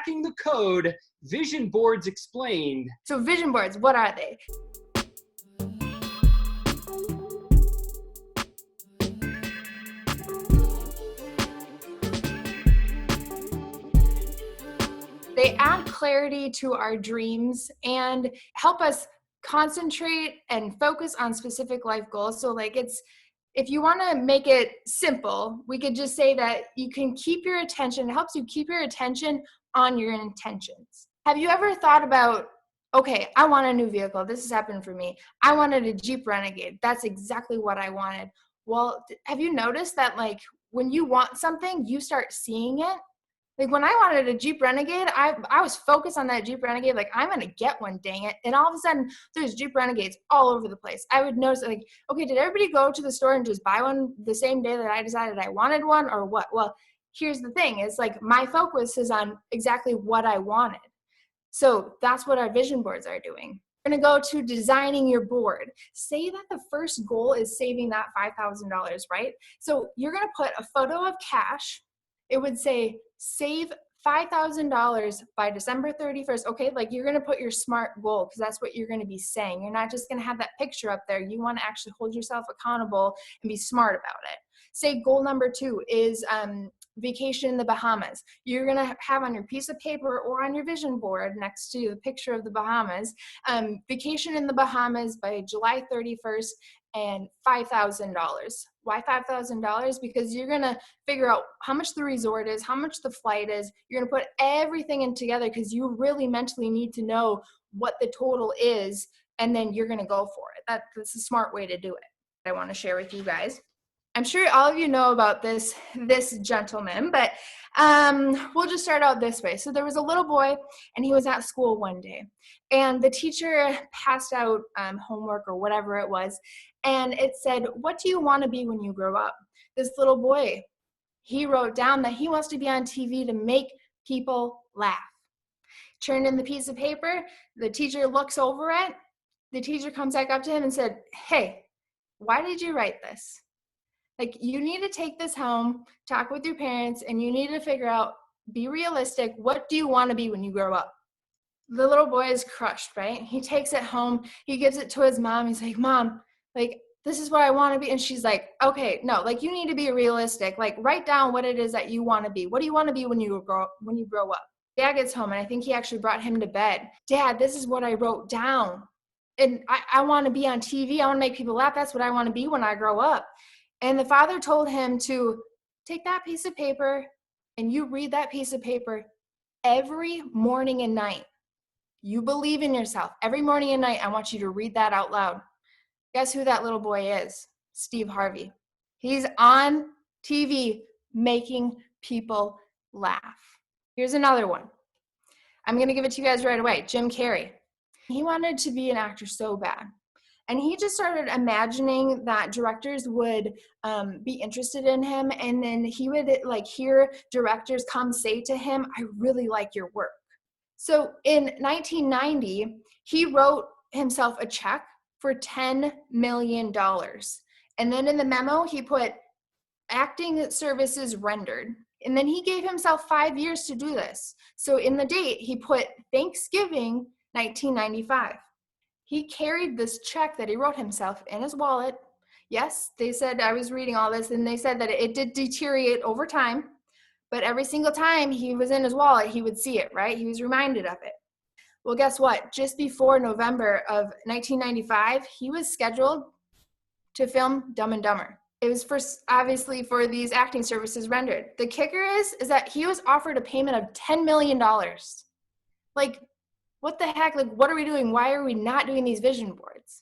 cracking the code, vision boards explained. So vision boards, what are they? They add clarity to our dreams and help us concentrate and focus on specific life goals. So if you want to make it simple, we could just say that you can keep your attention, it helps you keep your attention on your intentions. Have you ever thought about, okay, I want a new vehicle. This has happened for me. I wanted a Jeep Renegade. That's exactly what I wanted. Well, have you noticed that when you want something, you start seeing it? Like when I wanted a Jeep Renegade, I was focused on that Jeep Renegade. Like, I'm going to get one, dang it. And all of a sudden, there's Jeep Renegades all over the place. I would notice, okay, did everybody go to the store and just buy one the same day that I decided I wanted one, or what? Well, here's the thing. It's my focus is on exactly what I wanted. So that's what our vision boards are doing. We're going to go to designing your board. Say that the first goal is saving that $5,000, right? So you're going to put a photo of cash. It would say, save $5,000 by December 31st. Okay, you're going to put your SMART goal because that's what you're going to be saying. You're not just going to have that picture up there. You want to actually hold yourself accountable and be smart about it. Say goal number 2 is vacation in the Bahamas. You're going to have on your piece of paper or on your vision board next to the picture of the Bahamas, vacation in the Bahamas by July 31st and $5,000. Why $5,000? Because you're going to figure out how much the resort is, how much the flight is. You're going to put everything in together because you really mentally need to know what the total is, and then you're going to go for it. That's a smart way to do it. I want to share with you guys. I'm sure all of you know about this gentleman, but we'll just start out this way. So there was a little boy, and he was at school one day, and the teacher passed out homework or whatever it was, and it said, what do you want to be when you grow up? This little boy, he wrote down that he wants to be on TV to make people laugh. Turned in the piece of paper, the teacher looks over it, the teacher comes back up to him and said, hey, why did you write this? You need to take this home, talk with your parents, and you need to figure out, be realistic. What do you want to be when you grow up? The little boy is crushed, right? He takes it home. He gives it to his mom. He's like, Mom, this is what I want to be. And she's like, okay, no, you need to be realistic. Write down what it is that you want to be. What do you want to be when you grow up? Dad gets home, and I think he actually brought him to bed. Dad, this is what I wrote down. And I want to be on TV. I want to make people laugh. That's what I want to be when I grow up. And the father told him to take that piece of paper and you read that piece of paper every morning and night. You believe in yourself. Every morning and night, I want you to read that out loud. Guess who that little boy is? Steve Harvey. He's on TV making people laugh. Here's another one. I'm going to give it to you guys right away. Jim Carrey. He wanted to be an actor so bad. And he just started imagining that directors would be interested in him. And then he would hear directors come say to him, I really like your work. So in 1990, he wrote himself a check for $10 million. And then in the memo, he put acting services rendered. And then he gave himself 5 years to do this. So in the date, he put Thanksgiving 1995. He carried this check that he wrote himself in his wallet. Yes, they said, I was reading all this, and they said that it did deteriorate over time, but every single time he was in his wallet, he would see it, right? He was reminded of it. Well, guess what? Just before November of 1995, he was scheduled to film Dumb and Dumber. It was obviously for these acting services rendered. The kicker is that he was offered a payment of $10 million. What the heck? What are we doing? Why are we not doing these vision boards?